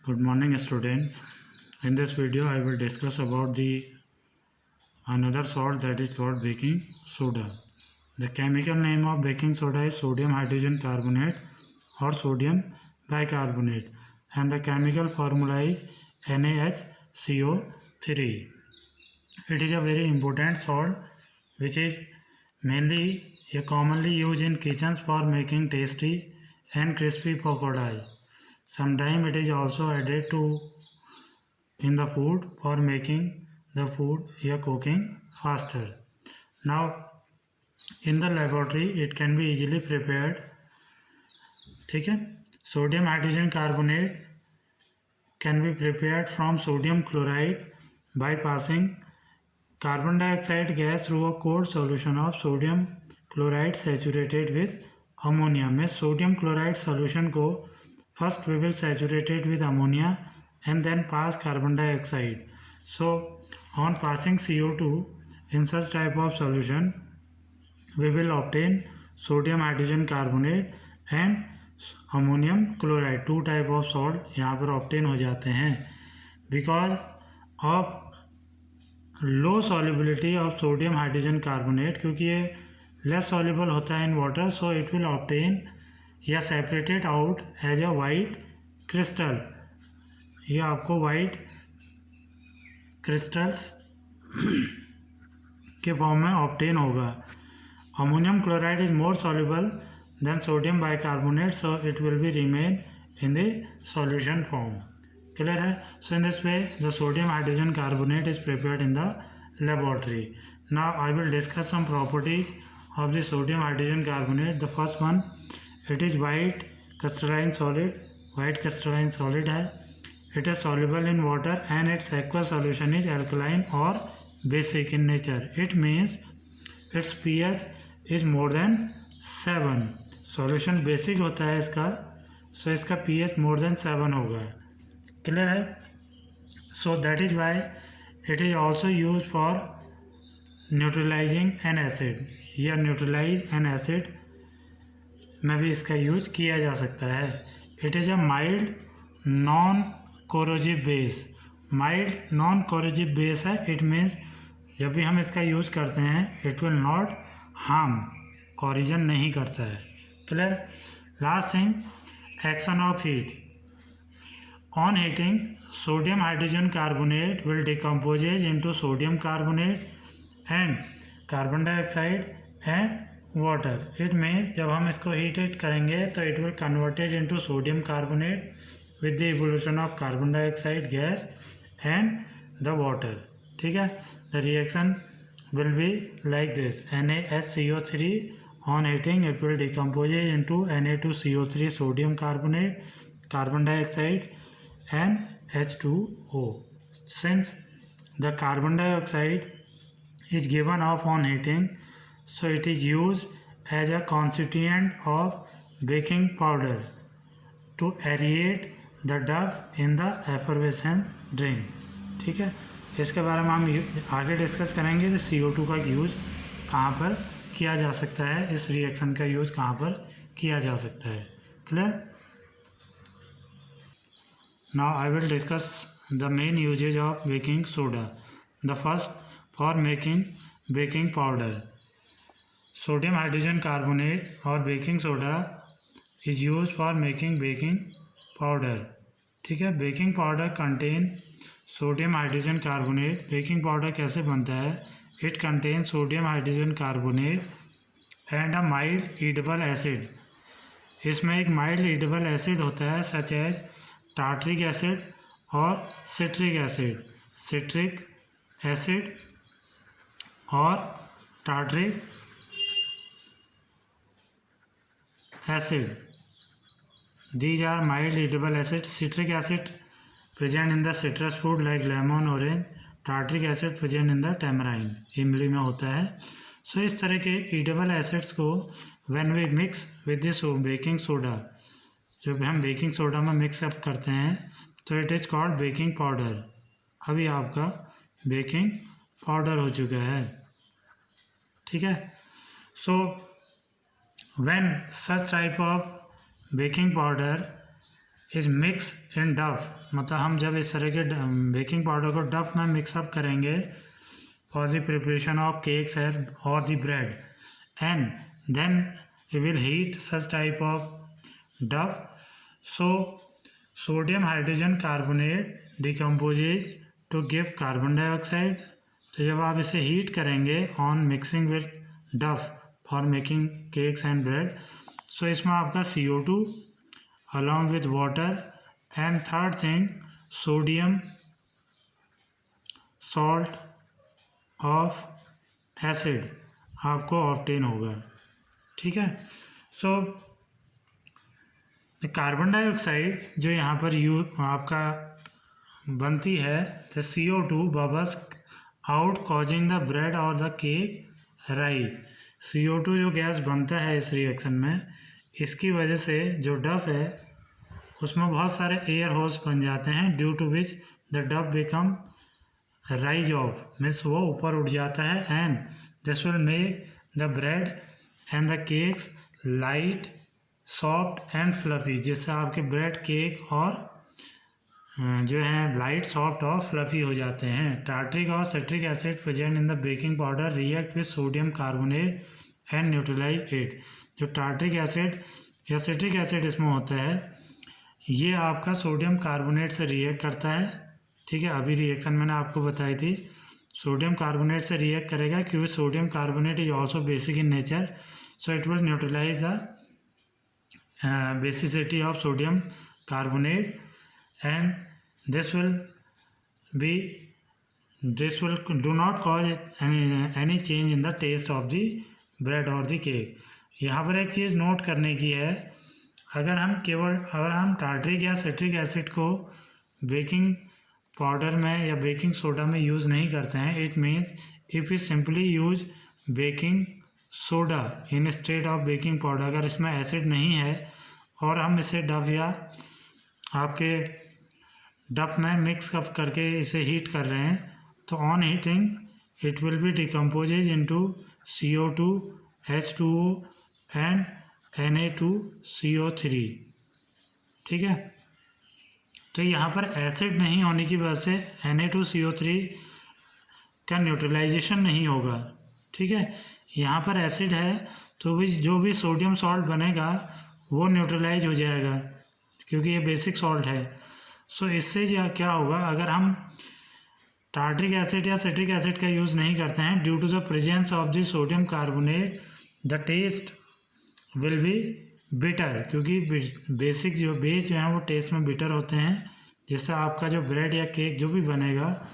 Good morning, students. In this video I will discuss about the another salt that is called baking soda. The chemical name of baking soda is sodium hydrogen carbonate or sodium bicarbonate, and the chemical formula is NaHCO3. It is a very important salt which is mainly commonly used in kitchens for making tasty and crispy pakoda. Sometimes it is also added to in the food for making the food cooking faster. Now in the laboratory it can be easily prepared. ठीक है, sodium hydrogen carbonate can be prepared from sodium chloride by passing carbon dioxide gas through a cold solution of sodium chloride saturated with ammonia. में sodium chloride solution को first we will saturate it with ammonia and then pass carbon dioxide. So on passing CO2 in such type of solution we will obtain sodium hydrogen carbonate and ammonium chloride. Two type of salt यहाँ पर obtain हो जाते हैं because of low solubility of sodium hydrogen carbonate. क्योंकि ये less soluble होता है in water, so it will obtain या separated out as a white crystal. ये आपको white crystals के फॉर्म में obtain होगा. Ammonium chloride is more soluble than sodium bicarbonate, so it will be remain in the solution form. Clear है? So in this way the sodium hydrogen carbonate is prepared in the laboratory. Now I will discuss some properties of the sodium hydrogen carbonate. The first one, it is white crystalline solid. White crystalline solid है. It is soluble in water and its aqueous solution is alkaline or basic in nature. It means its pH is more than 7. Solution basic होता है इसका, so इसका pH more than 7 होगा. Clear है? So that is why it is also used for neutralizing an acid. या neutralize an acid में भी इसका यूज किया जा सकता है. It is a mild non-corrosive base. Mild non-corrosive base है. It means जब भी हम इसका यूज करते हैं it will not harm, corrosion नहीं करता है. Clear? Last thing, action of heat. On heating, sodium hydrogen carbonate will decompose into sodium carbonate and carbon dioxide and water. It means जब हम इसको heat करेंगे तो it will converted into sodium carbonate with the evolution of carbon dioxide gas and the water. ठीक है? The reaction will be like this. NaHCO3 on heating it will decompose into Na2CO3 sodium carbonate, carbon dioxide and H2O. Since the carbon dioxide is given off on heating, so it is used as a constituent of baking powder to aerate the dough in the effervescent drink. ठीक है, इसके बारे में हम आगे discuss करेंगे. तो CO2 का यूज़ कहाँ पर किया जा सकता है, इस रिएक्शन का यूज़ कहाँ पर किया जा सकता है. Clear? Now I will discuss the main usage of baking soda. The first, for making baking powder. Sodium hydrogen carbonate or baking soda is used for making baking powder. ठीक है, baking powder contain sodium hydrogen carbonate. baking powder कैसे बनता है? It contains sodium hydrogen carbonate and a mild eatable acid. इसमें एक mild eatable acid होता है such as tartaric acid और citric acid. citric acid और tartaric acid, these are mild eatable acids. Citric acid present in the citrus fruit like lemon, orange. tartaric acid present in the tamarind, इमली में होता है. So इस तरह के eatable acids को when we mix with this baking soda, जब हम बेकिंग सोडा में मिक्स अप करते हैं तो it is called baking powder. अभी आपका बेकिंग पाउडर हो चुका है. ठीक है. So when such type of baking powder is mix in डफ, मतलब हम जब इस तरह के बेकिंग पाउडर को डफ में मिक्सअप करेंगे for the preparation of cakes और the bread, and then we will heat such type of dough, so sodium hydrogen carbonate decomposes to give carbon dioxide. तो जब आप इसे हीट करेंगे on mixing with dough for making cakes and bread, so इसमें आपका CO2 along with water and third thing sodium salt of acid आपको obtain होगा। ठीक है, सो कार्बन डाइऑक्साइड जो यहाँ पर आपका बनती है, the CO2 bubbles out causing the bread और द केक राइज। CO2 जो गैस बनता है इस रिएक्शन में, इसकी वजह से जो डफ है उसमें बहुत सारे एयर होल्स बन जाते हैं, ड्यू टू विच द डफ बिकम राइज ऑफ, मीन्स वो ऊपर उठ जाता है, and this will make the bread and the cakes light soft and fluffy, जिससे आपके ब्रेड केक और जो हैं लाइट सॉफ्ट और फ्लफी हो जाते हैं। टार्ट्रिक और citric acid present in the baking powder react with sodium carbonate and neutralise it. जो टार्ट्रिक एसिड या सिट्रिक एसिड इसमें होता है, ये आपका सोडियम कार्बोनेट से रिएक्ट करता है। ठीक है, अभी रिएक्शन मैंने आपको बताई थी, सोडियम कार्बोनेट से रिएक्ट करेगा क्योंकि sodium carbonate is also basic in nature, so it will neutralise the basicity of sodium carbonate, and this will do not cause any change in the taste of the bread or the cake। यहाँ पर एक चीज़ note करने की है, अगर हम tartaric या citric acid को बेकिंग पाउडर में या बेकिंग सोडा में यूज़ नहीं करते हैं, it means if you simply use baking soda instead of baking powder, अगर इसमें एसिड नहीं है और हम इसे डफ या आपके डफ में मिक्स अप करके इसे हीट कर रहे हैं, तो on heating it will be decomposes into CO2, H2O and Na2CO3। ठीक है, तो यहाँ पर एसिड नहीं होने की वजह से Na2CO3 का न्यूट्रलाइजेशन नहीं होगा। ठीक है, यहाँ पर एसिड है तो भी जो भी सोडियम सॉल्ट बनेगा वो न्यूट्रलाइज हो जाएगा क्योंकि ये बेसिक सॉल्ट है। सो इससे क्या होगा, अगर हम टार्ट्रिक एसिड या सिट्रिक एसिड का यूज़ नहीं करते हैं, due to the presence of the sodium carbonate the taste will be bitter, क्योंकि बेसिक जो बेस जो हैं वो टेस्ट में बिटर होते हैं, जिससे आपका जो ब्रेड या केक जो भी बनेगा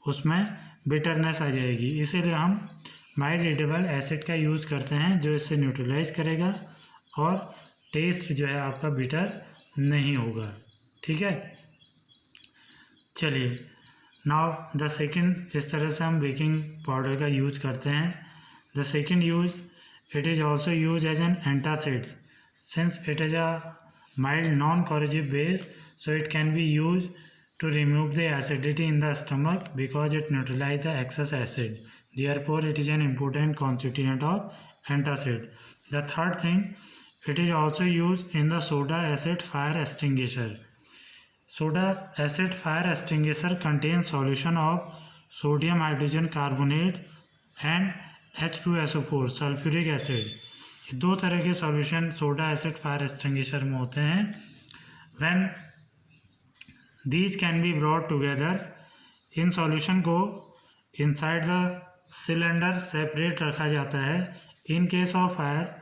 उसमें बिटरनेस आ जाएगी। इसीलिए हम माइल्ड रीडेबल एसिड का यूज़ करते हैं जो इससे न्यूट्रलाइज करेगा और टेस्ट जो है आपका बिटर नहीं होगा। ठीक है, चलिए नाउ द सेकंड, इस तरह से हम बेकिंग पाउडर का यूज करते हैं। The second use, it is also use as an antacids since it is a mild non corrosive base, so it can be used to remove the acidity in the stomach because it neutralizes the excess acid. Therefore, it is an important constituent of antacid. The third thing, it is also used in the soda acid fire extinguisher. Soda acid fire extinguisher contains solution of sodium hydrogen carbonate and H2SO4 sulfuric acid. दो तरह के solution soda acid fire extinguisher में होते हैं। When these can be brought together, in solution को inside the cylinder separate रखा जाता है। In case of fire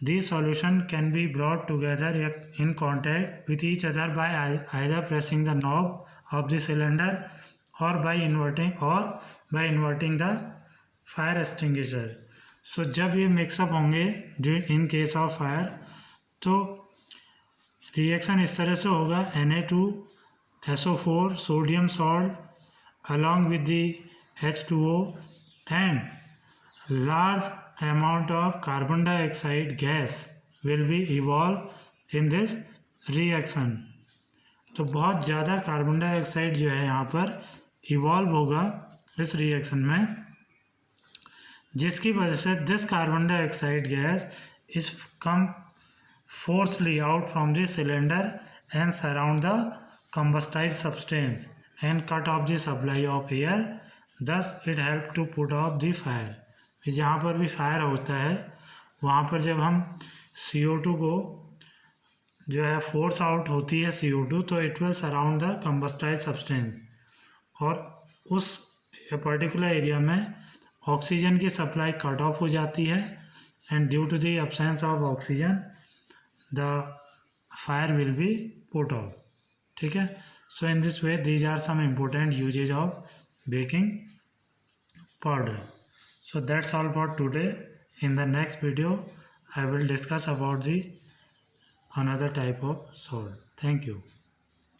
these solution can be brought together in contact with each other by either pressing the knob of the cylinder or by inverting the fire extinguisher. So जब ये mix up होंगे in case of fire, तो reaction इस तरह से होगा, Na2SO4 sodium salt along with the H2O and large amount of carbon dioxide gas will be evolved in this reaction. तो बहुत ज़्यादा कार्बन डाइऑक्साइड जो है यहाँ पर इवॉल्व होगा इस रिएक्शन में, जिसकी वजह से this carbon dioxide gas is come forcefully out from the cylinder and surround the combustible substance and cut off the supply of air, thus it help to put out the fire. जहाँ पर भी fire होता है वहाँ पर जब हम CO2 को जो है फोर्स आउट होती है CO2, तो it will surround the combustible substance, और उस पर्टिकुलर एरिया में ऑक्सीजन की सप्लाई कट ऑफ हो जाती है, and due to the absence of oxygen the fire will be put out. ठीक है. So in this way these are some important uses of baking powder. So that's all for today. In the next video, I will discuss about the another type of salt. Thank you.